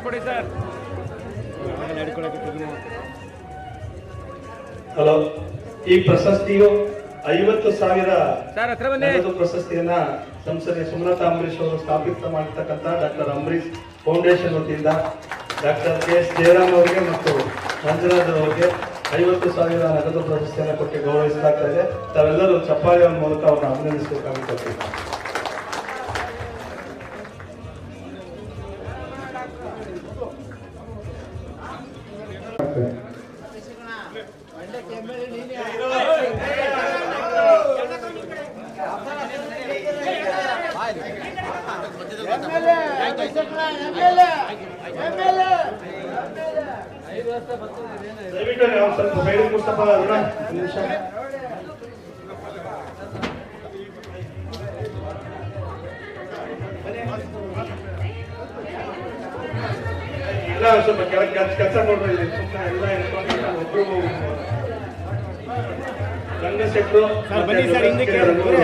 ಕೊಡಿ sir. Hello, ಈ ಪ್ರಶಸ್ತಿಯು 50,000 ನಗದು ಪ್ರಶಸ್ತಿಯನ್ನ ಸಂಸದೆ ಸುಮಲತಾ ಅಂಬರೀಶ್ ಅವರು ಸ್ಥಾಪಿತ ಮಾಡಿರ್ತಕ್ಕಂಥ ಡಾಕ್ಟರ್ ಅಂಬರೀಶ್ ಫೌಂಡೇಶನ್ ವತಿಯಿಂದ ಡಾಕ್ಟರ್ ಕೆ.ಎಸ್. ಜಯರಾಮ್ ಅವರಿಗೆ ಮತ್ತು ಮಂಜುನಾಥ್ ಅವರಿಗೆ 50,000 ನಗದು ಪ್ರಶಸ್ತಿಯನ್ನು ಕೊಟ್ಟು ಗೌರವಿಸಲಾಗ್ತಾ ಇದೆ. ತಾವೆಲ್ಲರೂ ಚಪ್ಪಾಳೆಯ ಮೂಲಕ ಅವರನ್ನು ಅಭಿನಂದಿಸಬೇಕಾಗುತ್ತದೆ. ದಯವಿಟ್ಟು ನಾವು ಸ್ವಲ್ಪ ಸೈಡ್ ಮುಸ್ತಫಾ ಅರುಣ ನಿಮಿಷ ಎಲ್ಲ ಸ್ವಲ್ಪ ಕೆಲಸ ನೋಡ್ರಿ. ಎಲ್ಲ ಒಬ್ರು ರಂಗಶೆಟ್ಟರು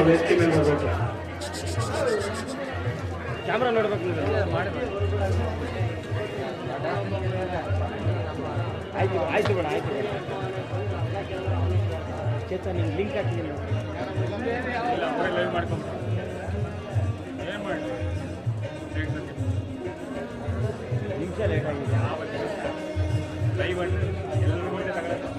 ವೇದಿಕೆ ಮೇಲೆ ಬರ್ಬೇಕು. ಕ್ಯಾಮ್ರಾ ನೋಡ್ಬೇಕು. ಆಯ್ತು ಆಯ್ತು ಬೇಡ ಆಯ್ತು ಬೇಡ ಚೇತ ನಿಮ್ಗೆ ಲಿಂಕ್ ಹಾಕಿದ್ದೀನಿ ಲೈವ್ ಮಾಡ್ಕೊಂಡು ಏನು ಮಾಡಿ ನಿಮಿಷ ಲೇಟ್ ಆಗಿದೆ ಲೈವ್ ಎಲ್ಲರೂ ಮುಂದೆ ತಗೊಳ್ಳೋದು.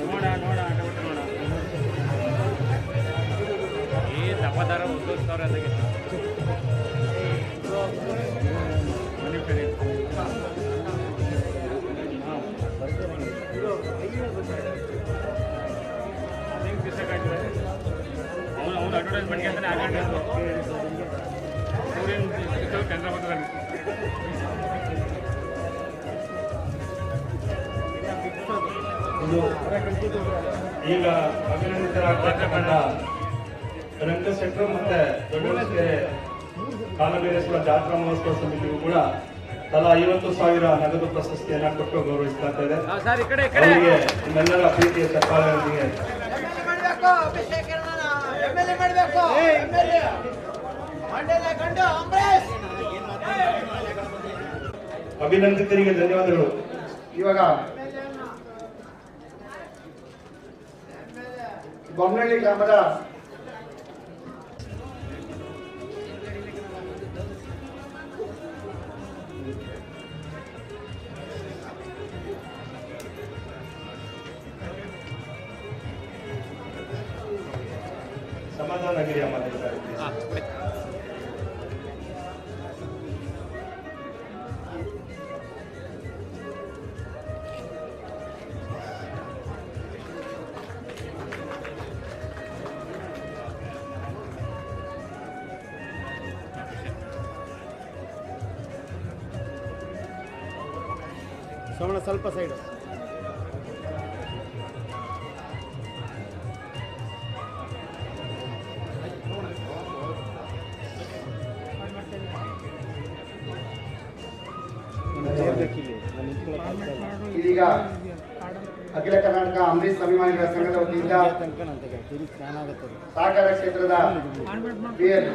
ನೋಡ ಏ ದಪ್ಪದಾರ ಉದ್ದೋಸ್ತಾವ್ರೆ ಅದಕ್ಕೆ ಅವನು ಅಡ್ವರ್ಟೈಸ್ಮೆಂಟ್ಗೆ ಅಂತಾನೆ ಆಗಂಟೆ ಚಂದ್ರ ಬಂದ ಈಗ ಅಭಿನಂದಿತರಾಗಿರ್ತಕ್ಕಂಥ ರಂಗಶೆಟ್ಟರು ಮತ್ತೆ ದೊಡ್ಡಕೆರೆ ಕಾಲಭೈರೇಶ್ವರ ಜಾತ್ರಾ ಮಹೋತ್ಸವ ಸಮಿತಿಗೂ ಕೂಡ ತಲಾ 50,000 ನಗದು ಪ್ರಶಸ್ತಿಯನ್ನ ಕೊಟ್ಟು ಗೌರವಿಸಲಾಗ್ತಾ ಇದೆ. ಅವರಿಗೆ ನಿಮ್ಮೆಲ್ಲರ ಪ್ರೀತಿಯ ಚಪ್ಪಾಳೆಯೊಂದಿಗೆ ಅಭಿನಂದಿತರಿಗೆ ಧನ್ಯವಾದಗಳು. ಇವಾಗ ಬೊಮ್ಮನಹಳ್ಳಿ ಗ್ರಾಮದ ಸಮಾಧಾನಗಿರಿ ಅಮ್ಮ ಸೋಮಣ್ಣ ಸ್ವಲ್ಪ ಸೈಡ್ ಇದೀಗ ಅಖಿಲ ಕರ್ನಾಟಕ ಅಂಬರೀಶ್ ಅಭಿಮಾನಿಗಳ ಸಂಘದ ವತಿಯಿಂದ ಸಹಕಾರ ಕ್ಷೇತ್ರದ ಬಿಎಲ್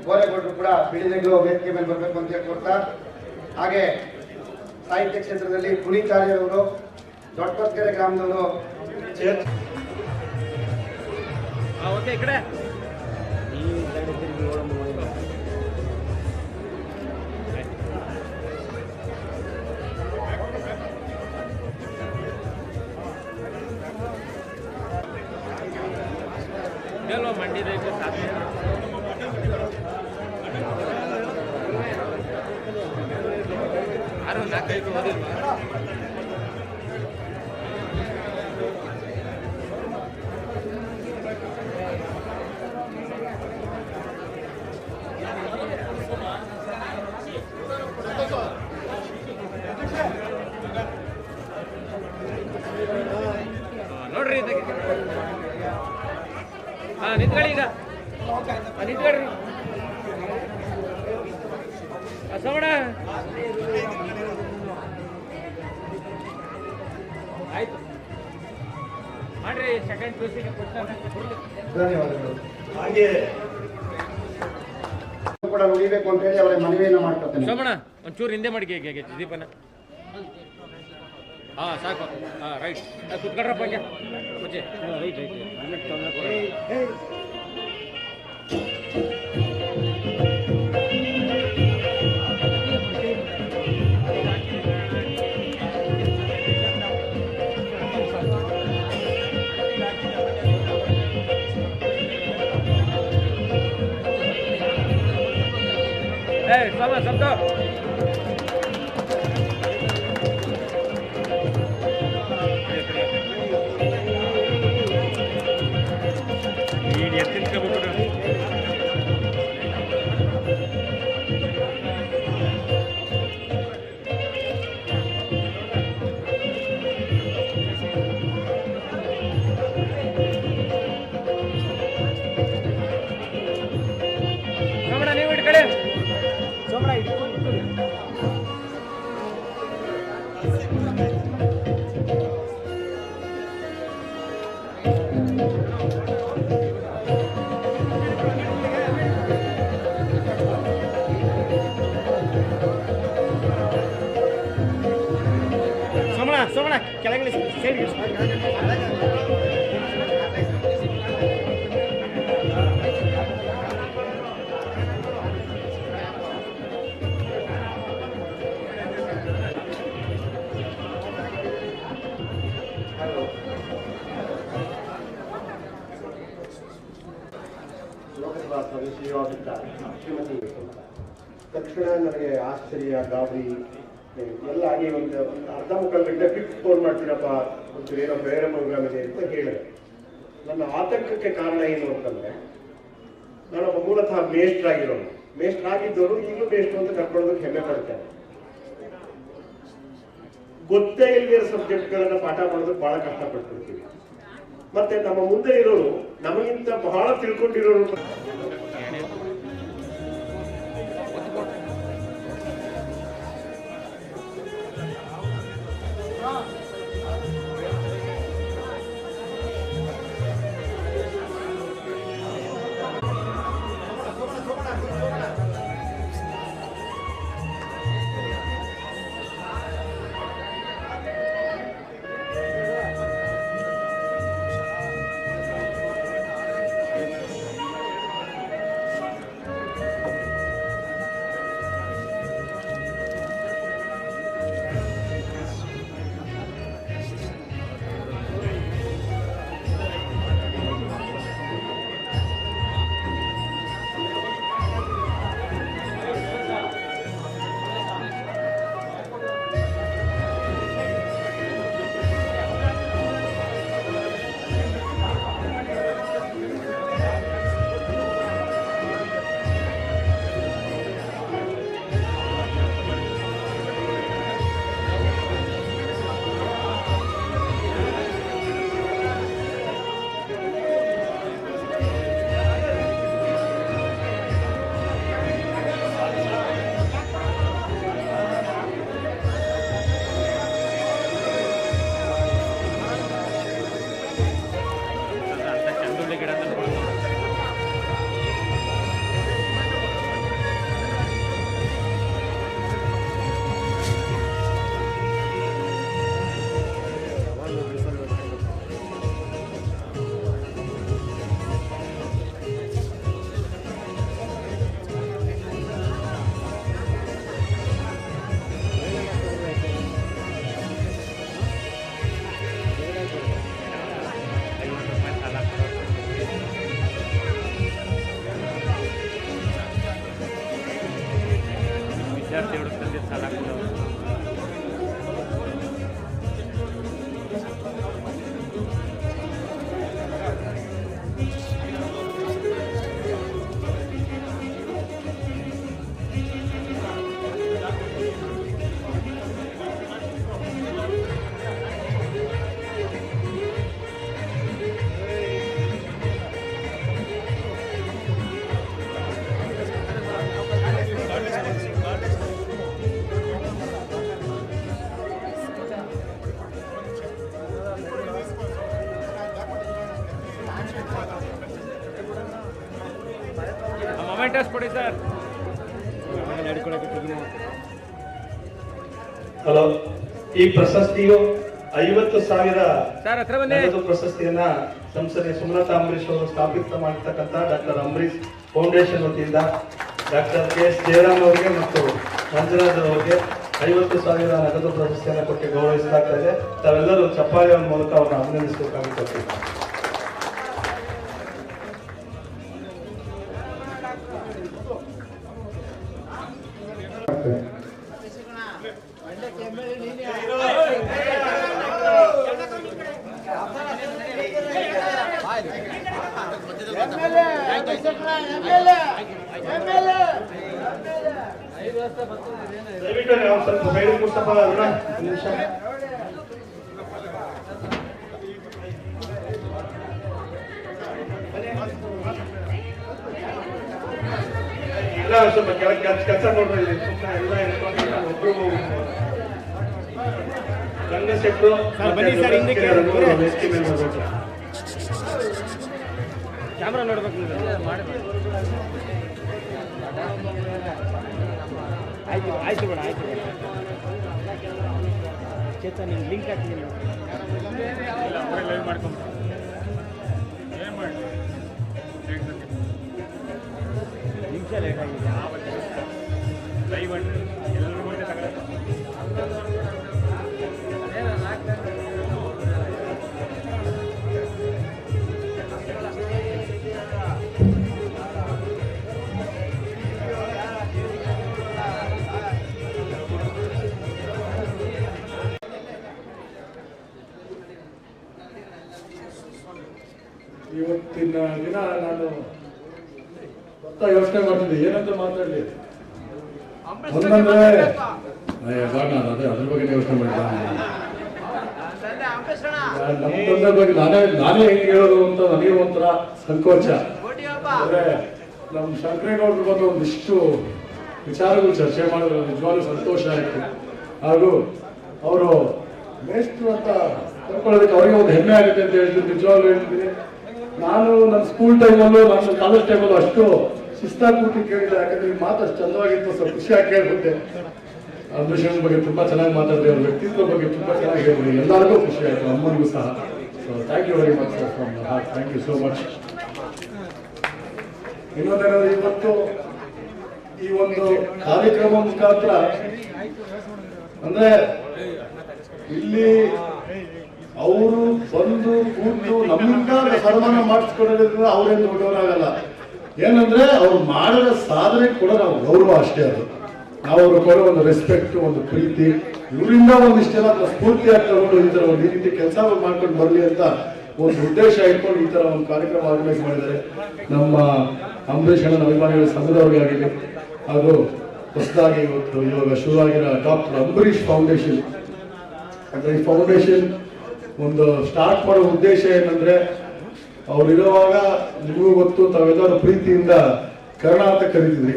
ಗೋರೆಗೌಡರು ಕೂಡ ಬಿಳಿದಂಗಲು ವೇದಿಕೆ ಮೇಲೆ ಬರಬೇಕು ಅಂತ ಹೇಳ್ಕೊಡ್ತಾ, ಹಾಗೆ ಸಾಹಿತ್ಯ ಕ್ಷೇತ್ರದಲ್ಲಿ ಪುನೀತಾರ್ಯರವರು ದೊಡ್ಡಕೆರೆ ಗ್ರಾಮದವರು ಮಂಡಿ ಅರುಣ ನೋಡ್ರಿ ಹಾಂ ನಿಂತ್ಕೊಳ್ಳಿ ಈಗ ನಿಂತ್ಕೊಳ್ರಿ ಸೋಮಣ್ಣ ಆಯ್ತು ಮಾಡ್ರಿ ಸೆಕೆಂಡ್ ಪ್ಲೇಸಿಗೆ ಧನ್ಯವಾದಗಳು. ಹಾಗೆ ಕೂಡ ಉಳಿಬೇಕು ಅಂತ ಹೇಳಿ ಅವರ ಮನವಿಯನ್ನು ಮಾಡ್ಕೊತೇನೆ. ಸೋಮಣ್ಣ ಒಂಚೂರು ಹಿಂದೆ ಮಾಡಿ ದೀಪನ ಹಾಂ ಸಾಕು ಹಾಂ ರೈಟ್ ಕುತ್ಕೊಳ್ರಪ್ಪ ಹಂಗೆ ಮುಂಚೆ right sama sabto ini etin ka bukura samana ನೀವು ಇಟ್ಕೊಳ್ಳಿ ಸೋಮಣ್ಣ ಸೋಮಣ್ಣ ಕೆಳಗಡೆ ಸೈಡ್ ಲೋಕಸಭಾ ಸದಸ್ಯರಾಗಿದ್ದಾರೆ ಶ್ರೀಮತಿ ತಕ್ಷಣ ನನಗೆ ಆಶ್ಚರ್ಯ ಗಾಬರಿ ಎಲ್ಲ ಆಗಿ ಒಂದು ಅರ್ಧ ಮುಕ್ಕಾಲು ಗಂಟೆ ಬಿಟ್ಟು ಫೋನ್ ಮಾಡ್ತೀರಪ್ಪ ಒಂದು ಏನೋ ಬೇರೆ ಪ್ರೋಗ್ರಾಮ್ ಇದೆ ಅಂತ ಹೇಳಿದೆ. ನನ್ನ ಆತಂಕಕ್ಕೆ ಕಾರಣ ಏನು ಅಂತಂದ್ರೆ ನಾನೊಬ್ಬ ಮೂಲತಃ ಮೇಷ್ಟ್ರಾಗಿರೋನು, ಮೇಷ್ಟ್ರಾಗಿದ್ದವರು ಈಗಲೂ ಮೇಷ್ಟ್ರು ಅಂತ ಕರ್ಕೊಳ್ಳೋದಕ್ಕೆ ಹೆಮ್ಮೆ ಪಡ್ತೇನೆ. ಗೊತ್ತೇ ಇಲ್ಲದಿರೋ ಸಬ್ಜೆಕ್ಟ್ಗಳನ್ನ ಪಾಠ ಮಾಡೋದಕ್ಕೆ ಬಹಳ ಕಷ್ಟಪಡ್ತಿರ್ತೀವಿ. ಮತ್ತೆ ನಮ್ಮ ಮುಂದೆ ಇರೋರು ನಮಗಿಂತ ಬಹಳ ತಿಳ್ಕೊಂಡಿರೋರು ಮೊಮೆಂಟಸ್ ಕೊಡಿ ಸರ್. ಹಲೋ, ಈ ಪ್ರಶಸ್ತಿಯು 50,000 ಸರ್ ಹತ್ರ ಬನ್ನಿ. ನಗದು ಪ್ರಶಸ್ತಿಯನ್ನ ಸಂಸದೆ ಸುಮಲತಾ ಅಂಬರೀಶ್ ಅವರು ಸ್ಥಾಪಿತ ಮಾಡಿರ್ತಕ್ಕಂಥ ಡಾಕ್ಟರ್ ಅಂಬರೀಶ್ ಫೌಂಡೇಶನ್ ವತಿಯಿಂದ ಡಾಕ್ಟರ್ KS ಜಯರಾಮ್ ಅವರಿಗೆ ಮತ್ತು ಮಂಜುನಾಥ್ ಅವರಿಗೆ 50,000 ನಗದು ಪ್ರಶಸ್ತಿಯನ್ನು ಕೊಟ್ಟು ಗೌರವಿಸಲಾಗ್ತಾ ಇದೆ. ತಾವೆಲ್ಲರೂ ಚಪ್ಪಾಳೆಯ ಮೂಲಕ ಅವರನ್ನು ಅಭಿನಂದಿಸಬೇಕಾಗುತ್ತದೆ. ದಯವಿಟ್ಟು ನಾವು ಸ್ವಲ್ಪ ಸೈಡಿಗೆ ಮುಸ್ತಫ ಅವ್ರನ್ನ ಒಂದು ನಿಮಿಷ. ಎಲ್ಲ ಸ್ವಲ್ಪ ಕೆಲಸ ನೋಡ್ರಿ, ಇಲ್ಲಿ ಸುಮ್ಮನೆ ಎಲ್ಲ ಎತ್ಕೊಂಡು ಒಬ್ರು ಗಂಗಸೆಟ್ರು ಬನ್ನಿ ಸರ್, ಹಿಂದೆ ವೇದಿಕೆ ಮೇಲೆ ಬರ್ಬೇಕು. ಕ್ಯಾಮ್ರಾ ನೋಡ್ಬೇಕು ನೀವು. ಆಯ್ತು ಬೇಡ ಚೇತನ್ ನಿಮ್ಗೆ ಲಿಂಕ್ ಹಾಕ್ತೀನಿ. ಲೈವ್ ಮಾಡ್ಕೊಂಡು ನಿಮಿಷ ಲೇಟ್ ಆಗಿದೆ. ಲೈವ್ ಎಲ್ಲರೂ ಮುಂದೆ ತಗೊಳ್ಳಿ. ಇವತ್ತಿನ ದಿನ ನಾನು ಯೋಚನೆ ಮಾಡ್ತಿದ್ದೆ ಏನಂತ ಮಾತಾಡಲಿ. ಒಂದಂದ್ರೆ ನಾನು ಅದ್ರ ಬಗ್ಗೆ ಯೋಚನೆ ಮಾಡಿದ್ದೆ. ನಮ್ಮ ತಂದೆ ಬಗ್ಗೆ ನಾನೇ ಹೆಂಗೆ ಹೇಳೋದು ಅಂತ ನನಗೆ ಒಂಥರ ಸಂಕೋಚ. ಅಂದ್ರೆ ನಮ್ಮ ಶಂಕರೇಗೌಡರು ಬಂದು ಒಂದಿಷ್ಟು ವಿಚಾರಗಳು ಚರ್ಚೆ ಮಾಡಿದ್ರು, ನಿಜವಾಗ್ಲೂ ಸಂತೋಷ ಆಯಿತು. ಹಾಗೂ ಅವರು ಮೇಷ್ಟ್ರು ಅಂತ ಕರ್ಕೊಳ್ಳೋದಕ್ಕೆ ಅವರಿಗೆ ಒಂದು ಹೆಮ್ಮೆ ಆಗುತ್ತೆ ಅಂತ ಹೇಳಿದ್ರು. ನಿಜವಾಗ್ಲೂ ಹೇಳ್ತಿದ್ದೀನಿ, ನಾನು ನನ್ನ ಸ್ಕೂಲ್ ಟೈಮಲ್ಲೂ ನನ್ನ ಕಾಲೇಜ್ ಟೈಮಲ್ಲೂ ಅಷ್ಟು ಶಿಸ್ತಾಗಿ ಕೂತಿ ಕೇಳಿಲ್ಲ. ಯಾಕಂದ್ರೆ ಈ ಮಾತು ಅಷ್ಟು ಚಂದವಾಗಿತ್ತು, ಸ್ವಲ್ಪ ಖುಷಿಯಾಗಿ ಕೇಳ್ಬಿಟ್ಟೆ. ಅಂಬರೀಷ್ ಬಗ್ಗೆ ತುಂಬಾ ಚೆನ್ನಾಗಿ ಮಾತಾಡಿದೆ, ಅವ್ರ ವ್ಯಕ್ತಿತ್ವ ಬಗ್ಗೆ ತುಂಬಾ ಚೆನ್ನಾಗಿ ಹೇಳಿದ್ರಿ. ಎಲ್ಲರಿಗೂ ಖುಷಿ ಆಯಿತು, ಅಮ್ಮನಿಗೂ ಸಹ. So thank you very much sir, from the heart. Thank you so much. ಇನ್ನೊಂದೇನಾದ್ರೆ ಇವತ್ತು ಈ ಒಂದು ಕಾರ್ಯಕ್ರಮ ಮುಖಾಂತರ ಅಂದ್ರೆ ಇಲ್ಲಿ ಅವರು ಬಂದು ಕೂತು ನಮ್ಮಿಂದ ಸನ್ಮಾನ ಮಾಡಿಸ್ಕೊಡೋದ್ರಿಂದ ಅವ್ರೇನು ದೊಡ್ಡವರಾಗಲ್ಲ. ಏನಂದ್ರೆ ಅವ್ರು ಮಾಡಿದ ಸಾಧನೆ ಕೂಡ ನಾವು ಗೌರವ ಅಷ್ಟೇ. ಅದು ನಾವು ಅವ್ರು ಕೊಡೋ ಒಂದು ರೆಸ್ಪೆಕ್ಟ್, ಒಂದು ಪ್ರೀತಿ, ಇವರಿಂದ ಒಂದಿಷ್ಟೆಲ್ಲ ಸ್ಫೂರ್ತಿಯಾಗಿ ತಗೊಂಡು ಈ ತರ ಒಂದು ಈ ರೀತಿ ಕೆಲಸ ಮಾಡ್ಕೊಂಡು ಬರ್ಲಿ ಅಂತ ಒಂದು ಉದ್ದೇಶ ಇಟ್ಕೊಂಡು ಈ ತರ ಒಂದು ಕಾರ್ಯಕ್ರಮ ಆರ್ಗನೈಸ್ ಮಾಡಿದ್ದಾರೆ. ನಮ್ಮ ಅಂಬರೀಷ್ ಅಣ್ಣನ ಅಭಿಮಾನಿಗಳ ಸಂಘದವ್ರಿಗಾಗಲಿ, ಅದು ಹೊಸದಾಗಿ ಇವಾಗ ಶುರುವಾಗಿರೋ ಡಾಕ್ಟರ್ ಅಂಬರೀಷ್ ಫೌಂಡೇಶನ್. ಅಂದ್ರೆ ಈ ಫೌಂಡೇಶನ್ ಒಂದು ಸ್ಟಾರ್ಟ್ ಮಾಡೋ ಉದ್ದೇಶ ಏನಂದ್ರೆ, ಅವ್ರಿರುವಾಗ ನಿಮಗೂ ಗೊತ್ತು, ತಾವೆಲ್ಲರೂ ಪ್ರೀತಿಯಿಂದ ಕರ್ಣ ಅಂತ ಕರೀತಿದ್ರಿ.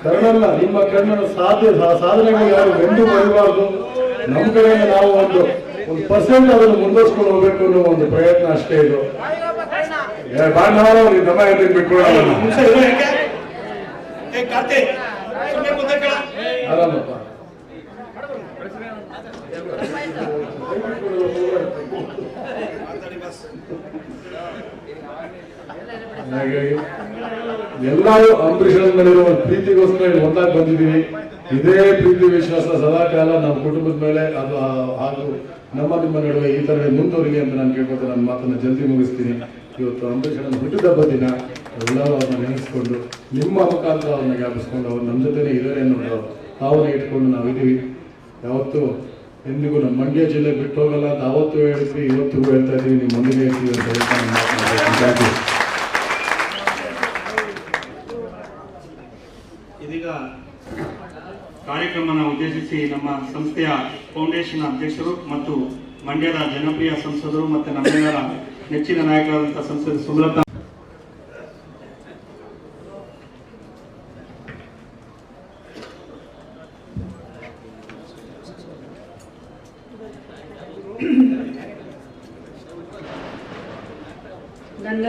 ಕರ್ಣಲ್ಲ, ನಿಮ್ಮ ಕರ್ಣನ ಸಾಧನೆಗಳು ಯಾರು ಎಂದು ಬರಬಾರ್ದು. ನಮ್ಮ ಕಡೆಯಿಂದ ನಾವು ಒಂದು ಪರ್ಸೆಂಟ್ ಅದನ್ನು ಮುಂದುವರ್ಸ್ಕೊಂಡು ಹೋಗ್ಬೇಕು ಅನ್ನೋ ಒಂದು ಪ್ರಯತ್ನ ಅಷ್ಟೇ ಇದು. ನಮ್ಮ ಬಿಟ್ಕೊಳ್ಳೋಣ. ಆರಾಮಪ್ಪ. ಹಾಗಾಗಿ ಎಲ್ಲರೂ ಅಂಬರೀಷ್ ಮೇಲಿರುವ ಪ್ರೀತಿಗೋಸ್ಕರ ಒಂದಾಗಿ ಬಂದಿದ್ದೀವಿ. ಇದೇ ಪ್ರೀತಿ ವಿಶ್ವಾಸ ಸದಾಕಾಲ ನಮ್ಮ ಕುಟುಂಬದ ಮೇಲೆ ಅದು ಹಾಗೂ ನಮ್ಮ ನಿಮ್ಮ ನಡುವೆ ಈ ತರ ಮುಂದುವರಿಲಿ ಅಂತ ನಾನು ಕೇಳ್ಬೋದು. ನನ್ನ ಮಾತನ್ನ ಜಲ್ದಿ ಮುಗಿಸ್ತೀನಿ. ಇವತ್ತು ಅಂಬರೀಷ್ ಹುಟ್ಟಿದ ಹಬ್ಬ ದಿನ, ಎಲ್ಲರೂ ಅವ್ರನ್ನ ನೆನೆಸ್ಕೊಂಡು ನಿಮ್ಮ ಮುಖಾಂತರ ಅವ್ರನ್ನ ಜ್ಞಾಪಿಸ್ಕೊಂಡು ಅವ್ರು ನಮ್ಮ ಜೊತೆನೇ ಇದ್ದಾರೆ ಅನ್ನೋ ಭಾವನೆ ಇಟ್ಕೊಂಡು ನಾವಿದ್ದೀವಿ. ಯಾವತ್ತು ಎಂದಿಗೂ ನಮ್ಮ ಮಂಡ್ಯ ಜಿಲ್ಲೆ ಬಿಟ್ಟು ಹೋಗಲ್ಲ ಅಂತ ಅವತ್ತು ಹೇಳಿದ್ವಿ, ಇವತ್ತಿಗೂ ಹೇಳ್ತಾ ಇದ್ದೀವಿ, ನಿಮ್ಮ ಮುಂದಿಗೆ ಇರ್ತೀವಿ ಅಂತ ಹೇಳ್ತಾ. ಇದೀಗ ಕಾರ್ಯಕ್ರಮನ ಉದ್ದೇಶಿಸಿ ನಮ್ಮ ಸಂಸ್ಥೆಯ ಫೌಂಡೇಶನ್ ಅಧ್ಯಕ್ಷರು ಮತ್ತು ಮಂಡ್ಯದ ಜನಪ್ರಿಯ ಸಂಸದರು ಮತ್ತು ನಮ್ಮೆಲ್ಲರ ನೆಚ್ಚಿನ ನಾಯಕರಾದಂತಹ ಸಂಸದೆ ಸುಮಲತಾ ನನ್ನ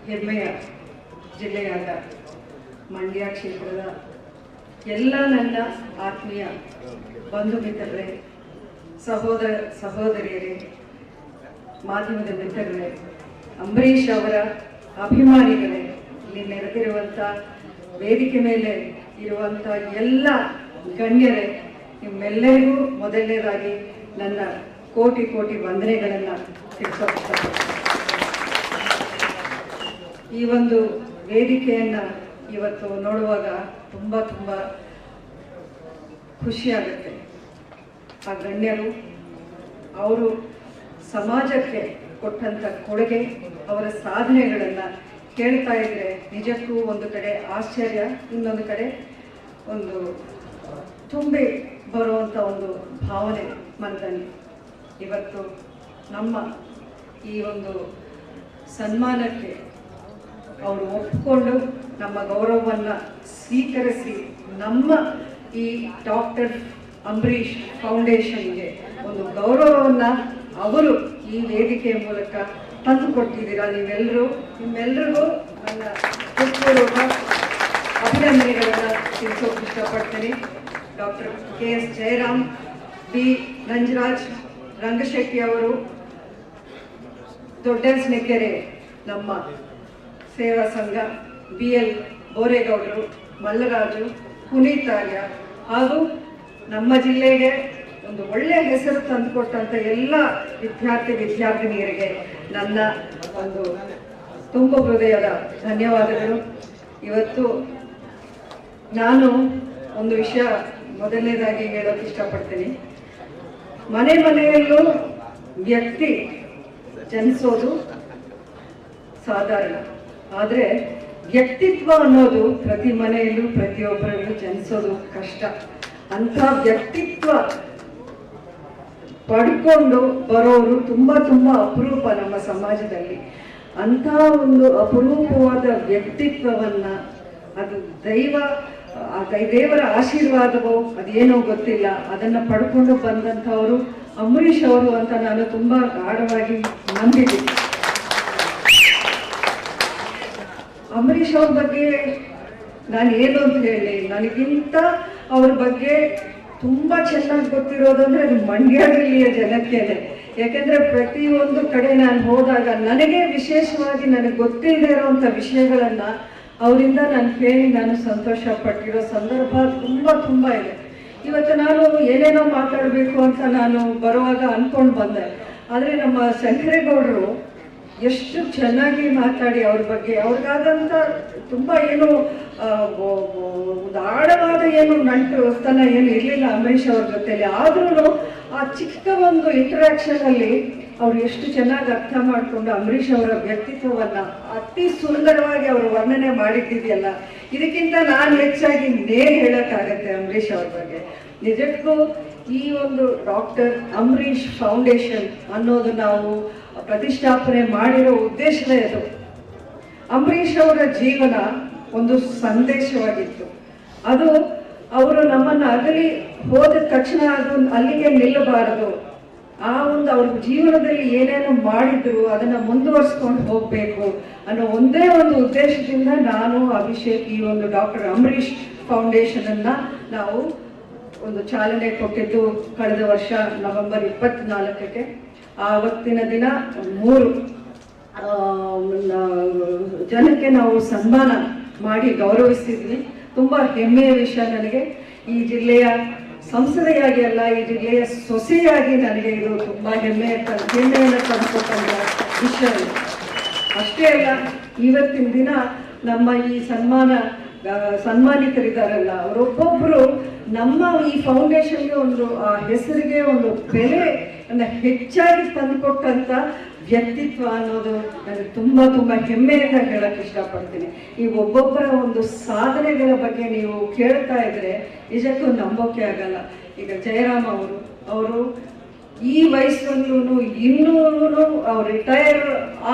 ಹೆಮ್ಮೆಯ ಜಿಲ್ಲೆಯಾದ ಮಂಡ್ಯ ಕ್ಷೇತ್ರದ ಎಲ್ಲ ನನ್ನ ಆತ್ಮೀಯ ಬಂಧು ಮಿತ್ರರೇ, ಸಹೋದರ ಸಹೋದರಿಯರೇ, ಮಾಧ್ಯಮದ ಮಿತ್ರರೇ, ಅಂಬರೀಷ್ ಅವರ ಅಭಿಮಾನಿಗಳೇ, ಇಲ್ಲಿ ನೆರೆದಿರುವಂಥ ವೇದಿಕೆ ಮೇಲೆ ಇರುವಂಥ ಎಲ್ಲ ಗಣ್ಯರೇ, ನಿಮ್ಮೆಲ್ಲರಿಗೂ ಮೊದಲನೇದಾಗಿ ನನ್ನ ಕೋಟಿ ಕೋಟಿ ವಂದನೆಗಳನ್ನು ತಿಳಿಸೋಕೆ ಈ ಒಂದು ವೇದಿಕೆಯನ್ನು ಇವತ್ತು ನೋಡುವಾಗ ತುಂಬ ತುಂಬ ಖುಷಿಯಾಗುತ್ತೆ. ಆ ಗಣ್ಯರು ಅವರು ಸಮಾಜಕ್ಕೆ ಕೊಟ್ಟಂಥ ಕೊಡುಗೆ, ಅವರ ಸಾಧನೆಗಳನ್ನು ಕೇಳ್ತಾ ಇದ್ರೆ ನಿಜಕ್ಕೂ ಒಂದು ಕಡೆ ಆಶ್ಚರ್ಯ, ಇನ್ನೊಂದು ಕಡೆ ಒಂದು ತುಂಬಿ ಬರುವಂಥ ಒಂದು ಭಾವನೆ ಮನದಲ್ಲಿ. ಇವತ್ತು ನಮ್ಮ ಈ ಒಂದು ಸನ್ಮಾನಕ್ಕೆ ಅವರು ಒಪ್ಪಿಕೊಂಡು ನಮ್ಮ ಗೌರವವನ್ನು ಸ್ವೀಕರಿಸಿ ನಮ್ಮ ಈ ಡಾಕ್ಟರ್ ಅಂಬರೀಷ್ ಫೌಂಡೇಶನ್ಗೆ ಒಂದು ಗೌರವವನ್ನು ಅವರು ಈ ವೇದಿಕೆಯ ಮೂಲಕ ತಂದುಕೊಟ್ಟಿದ್ದೀರಾ. ನಿಮ್ಮೆಲ್ಲರಿಗೂ ನನ್ನ ಹೃತ್ಪೂರ್ವಕ ಅಭಿನಂದನೆಗಳನ್ನು ತಿಳಿಸೋಕೆ ಇಷ್ಟಪಡ್ತೀನಿ. Doctor KS Jayaram, B Nanjaraj Rangashetty ಅವರು, ದೊಡ್ಡಸ್ನೆಕೆರೆ ನಮ್ಮ ಸೇವಾ ಸಂಘ, BL ಬೋರೇಗೌಡರು, ಮಲ್ಲರಾಜು, ಪುನೀತಾರ್ಯ ಹಾಗೂ ನಮ್ಮ ಜಿಲ್ಲೆಗೆ ಒಂದು ಒಳ್ಳೆಯ ಹೆಸರು ತಂದುಕೊಟ್ಟಂಥ ಎಲ್ಲ ವಿದ್ಯಾರ್ಥಿನಿಯರಿಗೆ ನನ್ನ ಒಂದು ತುಂಬ ಹೃದಯದ ಧನ್ಯವಾದಗಳು. ಇವತ್ತು ನಾನು ಒಂದು ವಿಷಯ ಮೊದಲನೇದಾಗಿ ಹೇಳೋಕೆ ಇಷ್ಟಪಡ್ತೀನಿ. ಮನೆಯಲ್ಲೂ ವ್ಯಕ್ತಿ ಜನಿಸೋದು ಸಾಧಾರಣ, ಆದರೆ ವ್ಯಕ್ತಿತ್ವ ಅನ್ನೋದು ಪ್ರತಿ ಮನೆಯಲ್ಲೂ ಪ್ರತಿಯೊಬ್ಬರಲ್ಲೂ ಜನಿಸೋದು ಕಷ್ಟ. ಅಂಥ ವ್ಯಕ್ತಿತ್ವ ಪಡ್ಕೊಂಡು ಬರೋರು ತುಂಬ ತುಂಬ ಅಪರೂಪ ನಮ್ಮ ಸಮಾಜದಲ್ಲಿ. ಅಂಥ ಒಂದು ಅಪರೂಪವಾದ ವ್ಯಕ್ತಿತ್ವವನ್ನು, ಅದು ದೇವರ ಆಶೀರ್ವಾದವೋ ಅದೇನೋ ಗೊತ್ತಿಲ್ಲ, ಅದನ್ನು ಪಡ್ಕೊಂಡು ಬಂದಂಥವರು ಅಂಬರೀಷ್ ಅವರು ಅಂತ ನಾನು ತುಂಬ ಗಾಢವಾಗಿ ನಂಬಿದ್ದೀನಿ. ಅಂಬರೀಷ್ ಅವ್ರ ಬಗ್ಗೆ ನಾನು ಏನು ಅಂತ ಹೇಳಿ, ನನಗಿಂತ ಅವ್ರ ಬಗ್ಗೆ ತುಂಬ ಚೆನ್ನಾಗಿ ಗೊತ್ತಿರೋದಂದ್ರೆ ಅದು ಮಂಡ್ಯ ಜಿಲ್ಲೆಯ ಜನಕ್ಕೇನೆ. ಯಾಕೆಂದರೆ ಪ್ರತಿಯೊಂದು ಕಡೆ ನಾನು ಹೋದಾಗ ನನಗೆ ವಿಶೇಷವಾಗಿ ನನಗೆ ಗೊತ್ತಿಲ್ಲದೆ ಇರೋವಂಥ ವಿಷಯಗಳನ್ನು ಅವರಿಂದ ನಾನು ಕೇಳಿ ನಾನು ಸಂತೋಷ ಪಟ್ಟಿರೋ ಸಂದರ್ಭ ತುಂಬ ಇದೆ. ಇವತ್ತು ನಾನು ಏನೇನೋ ಮಾತಾಡಬೇಕು ಅಂತ ನಾನು ಬರುವಾಗ ಅಂದ್ಕೊಂಡು ಬಂದೆ, ಆದರೆ ನಮ್ಮ ಶಂಕರೇಗೌಡರು ಎಷ್ಟು ಚೆನ್ನಾಗಿ ಮಾತಾಡಿ ಅವ್ರ ಬಗ್ಗೆ, ಅವ್ರಿಗಾದಂಥ ತುಂಬ ಏನು ಆಳವಾದ ಏನು ನಂಟುತನ ಏನು ಇರಲಿಲ್ಲ ಅಂಬರೀಷ್ ಅವ್ರ ಜೊತೆಲಿ. ಆದ್ರೂ ಆ ಚಿಕ್ಕ ಒಂದು ಇಂಟರಾಕ್ಷನಲ್ಲಿ ಅವ್ರು ಎಷ್ಟು ಚೆನ್ನಾಗಿ ಅರ್ಥ ಮಾಡಿಕೊಂಡು ಅಂಬರೀಷ್ ಅವರ ವ್ಯಕ್ತಿತ್ವವನ್ನು ಅತಿ ಸುಂದರವಾಗಿ ಅವರು ವರ್ಣನೆ ಮಾಡಿದ್ದಿದೆಯಲ್ಲ, ಇದಕ್ಕಿಂತ ನಾನು ಹೆಚ್ಚಾಗಿ ಹೇಳೋಕ್ಕಾಗತ್ತೆ ಅಂಬರೀಷ್ ಅವ್ರ ಬಗ್ಗೆ. ನಿಜಕ್ಕೂ ಈ ಒಂದು ಡಾಕ್ಟರ್ ಅಂಬರೀಷ್ ಫೌಂಡೇಶನ್ ಅನ್ನೋದು ನಾವು ಪ್ರತಿಷ್ಠಾಪನೆ ಮಾಡಿರೋ ಉದ್ದೇಶವೇ ಅದು. ಅಂಬರೀಷ್ ಅವರ ಜೀವನ ಒಂದು ಸಂದೇಶವಾಗಿತ್ತು. ಅದು ಅವರು ನಮ್ಮನ್ನು ಅಗಲಿ ಹೋದ ತಕ್ಷಣ ಅದು ಅಲ್ಲಿಗೆ ನಿಲ್ಲಬಾರದು. ಆ ಒಂದು ಅವ್ರ ಜೀವನದಲ್ಲಿ ಏನೇನು ಮಾಡಿದ್ರು ಅದನ್ನು ಮುಂದುವರಿಸ್ಕೊಂಡು ಹೋಗಬೇಕು ಅನ್ನೋ ಒಂದೇ ಒಂದು ಉದ್ದೇಶದಿಂದ ನಾನು ಅಭಿಷೇಕ್ ಈ ಒಂದು ಡಾಕ್ಟರ್ ಅಂಬರೀಷ್ ಫೌಂಡೇಶನನ್ನು ನಾವು ಒಂದು ಚಾಲನೆ ಕೊಟ್ಟಿದ್ದು ಕಳೆದ ವರ್ಷ ನವೆಂಬರ್ 24ಕ್ಕೆ. ಆವತ್ತಿನ ದಿನ 3 ಜನಕ್ಕೆ ನಾವು ಸನ್ಮಾನ ಮಾಡಿ ಗೌರವಿಸಿದ್ವಿ. ತುಂಬ ಹೆಮ್ಮೆಯ ವಿಷಯ ನನಗೆ. ಈ ಜಿಲ್ಲೆಯ ಸಂಸದೆಯಾಗಿ ಅಲ್ಲ, ಈ ಜಿಲ್ಲೆಯ ಸೊಸೆಯಾಗಿ ನನಗೆ ಇದು ತುಂಬ ಹೆಮ್ಮೆಯನ್ನು ತಂದುಕೊಟ್ಟಂಥ ವಿಷಯ. ಅಷ್ಟೇ ಅಲ್ಲ, ಇವತ್ತಿನ ದಿನ ನಮ್ಮ ಈ ಸನ್ಮಾನಿತರಿದ್ದಾರಲ್ಲ, ಅವರೊಬ್ಬೊಬ್ಬರು ನಮ್ಮ ಈ ಫೌಂಡೇಶನ್ಗೆ ಒಂದು ಆ ಹೆಸರಿಗೆ ಒಂದು ಬೆಲೆಯನ್ನು ಹೆಚ್ಚಾಗಿ ತಂದುಕೊಟ್ಟಂಥ ವ್ಯಕ್ತಿತ್ವ ಅನ್ನೋದು ನನಗೆ ತುಂಬ ಹೆಮ್ಮೆಯಿಂದ ಹೇಳಕ್ಕೆ ಇಷ್ಟಪಡ್ತೀನಿ. ಈ ಒಬ್ಬೊಬ್ಬರ ಒಂದು ಸಾಧನೆಗಳ ಬಗ್ಗೆ ನೀವು ಕೇಳ್ತಾ ಇದ್ರೆ ನಿಜಕ್ಕೂ ನಂಬೋಕೆ ಆಗಲ್ಲ. ಈಗ ಜಯರಾಮ್ ಅವರು ಈ ವಯಸ್ಸಲ್ಲೂ ಇನ್ನೂ ಅವ್ರು ರಿಟೈರ್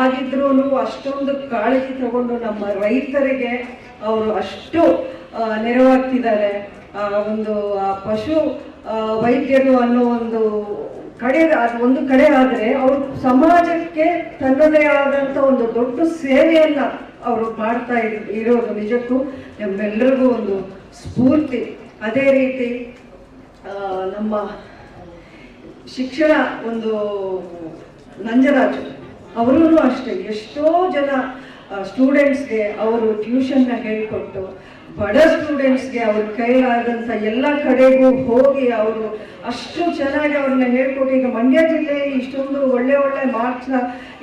ಆಗಿದ್ರು ಅಷ್ಟೊಂದು ಕಾಳಜಿ ತಗೊಂಡು ನಮ್ಮ ರೈತರಿಗೆ ಅವರು ಅಷ್ಟು ನೆರವಾಗ್ತಿದ್ದಾರೆ. ಒಂದು ಪಶು ವೈದ್ಯರು ಅನ್ನೋ ಒಂದು ಕಡೆ ಒಂದು ಕಡೆ ಆದರೆ ಅವರು ಸಮಾಜಕ್ಕೆ ತನ್ನದೇ ಆದಂಥ ಒಂದು ದೊಡ್ಡ ಸೇವೆಯನ್ನ ಅವರು ಮಾಡ್ತಾ ಇರೋದು ನಿಜಕ್ಕೂ ನಮ್ಮೆಲ್ಲರಿಗೂ ಒಂದು ಸ್ಫೂರ್ತಿ. ಅದೇ ರೀತಿ ನಮ್ಮ ಶಿಕ್ಷಣ ಒಂದು ನಂಜರಾಜು ಅವರೂ ಅಷ್ಟೇ ಎಷ್ಟೋ ಜನ ಸ್ಟೂಡೆಂಟ್ಸ್ಗೆ ಅವರು ಟ್ಯೂಷನ್ನ ಹೇಳಿಕೊಟ್ಟು ಬಡ ಸ್ಟೂಡೆಂಟ್ಸ್ಗೆ ಅವ್ರ ಕೈಲಾದಂಥ ಎಲ್ಲ ಕಡೆಗೂ ಹೋಗಿ ಅವರು ಅಷ್ಟು ಚೆನ್ನಾಗಿ ಅವ್ರನ್ನ ಹೇಳ್ಕೊಟ್ಟು ಈಗ ಮಂಡ್ಯ ಜಿಲ್ಲೆಯಲ್ಲಿ ಇಷ್ಟೊಂದು ಒಳ್ಳೆ ಮಾರ್ಕ್ಸ್ನ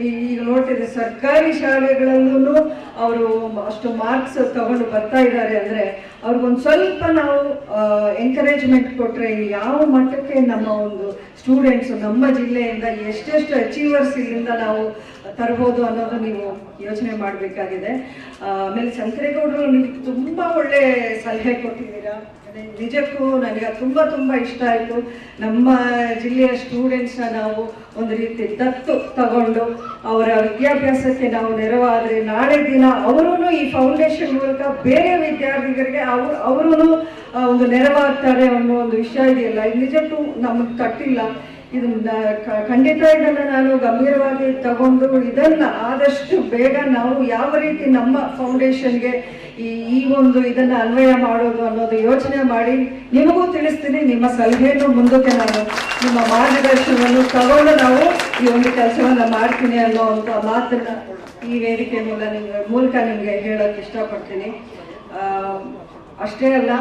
ಈಗ ನೋಡ್ತಿದ್ದೆ ಸರ್ಕಾರಿ ಶಾಲೆಗಳಲ್ಲೂ ಅವರು ಅಷ್ಟು ಮಾರ್ಕ್ಸ್ ತಗೊಂಡು ಬರ್ತಾ ಇದ್ದಾರೆ ಅಂದರೆ ಅವ್ರಿಗೊಂದು ಸ್ವಲ್ಪ ನಾವು ಎಂಕರೇಜ್ಮೆಂಟ್ ಕೊಟ್ಟರೆ ಯಾವ ಮಟ್ಟಕ್ಕೆ ನಮ್ಮ ಒಂದು ಸ್ಟೂಡೆಂಟ್ಸು ನಮ್ಮ ಜಿಲ್ಲೆಯಿಂದ ಎಷ್ಟೆಷ್ಟು ಅಚೀವರ್ಸ್ ಇಲ್ಲಿಂದ ನಾವು ತರ್ಬೋದು ಅನ್ನೋದು ನೀವು ಯೋಚನೆ ಮಾಡಬೇಕಾಗಿದೆ. ಆಮೇಲೆ ಸಂಕ್ರೇಗೌಡರು ನೀವು ತುಂಬ ಒಳ್ಳೆ ಸಲಹೆ ಕೊಟ್ಟಿದ್ದೀರಾ. ನಿಜಕ್ಕೂ ನನಗೆ ತುಂಬ ಇಷ್ಟ ಆಯಿತು. ನಮ್ಮ ಜಿಲ್ಲೆಯ ಸ್ಟೂಡೆಂಟ್ಸ್ನ ನಾವು ಒಂದು ರೀತಿ ದತ್ತು ತಗೊಂಡು ಅವರ ವಿದ್ಯಾಭ್ಯಾಸಕ್ಕೆ ನಾವು ನೆರವಾದರೆ ನಾಳೆ ದಿನ ಅವರೂ ಈ ಫೌಂಡೇಶನ್ ಮೂಲಕ ಬೇರೆ ವಿದ್ಯಾರ್ಥಿಗಳಿಗೆ ಅವರೂ ಒಂದು ನೆರವಾಗ್ತಾರೆ ಅನ್ನೋ ಒಂದು ವಿಷಯ ಇದೆಯಲ್ಲ, ಇದು ನಿಜಕ್ಕೂ ನಮಗೆ ತಟ್ಟಿಲ್ಲ. ಇದನ್ನ ಖಂಡಿತ ಇದನ್ನು ನಾನು ಗಂಭೀರವಾಗಿ ತಗೊಂಡು ಇದನ್ನ ಆದಷ್ಟು ಬೇಗ ನಾವು ಯಾವ ರೀತಿ ನಮ್ಮ ಫೌಂಡೇಶನ್ಗೆ ಈ ಒಂದು ಇದನ್ನ ಅನ್ವಯ ಮಾಡೋದು ಅನ್ನೋದು ಯೋಚನೆ ಮಾಡಿ ನಿಮಗೂ ತಿಳಿಸ್ತೀನಿ. ನಿಮ್ಮ ಸಲಹೆಯನ್ನು ಮುಂದಕ್ಕೆ ನಾನು ನಿಮ್ಮ ಮಾರ್ಗದರ್ಶನವನ್ನು ತಗೊಂಡು ನಾವು ಈ ಒಂದು ಕೆಲಸವನ್ನ ಮಾಡ್ತೀನಿ ಅನ್ನೋವಂಥ ಮಾತನ್ನ ಈ ವೇದಿಕೆ ಮೂಲಕ ನಿಮಗೆ ಹೇಳೋಕೆ ಇಷ್ಟಪಡ್ತೀನಿ. ಅಷ್ಟೇ ಅಲ್ಲ,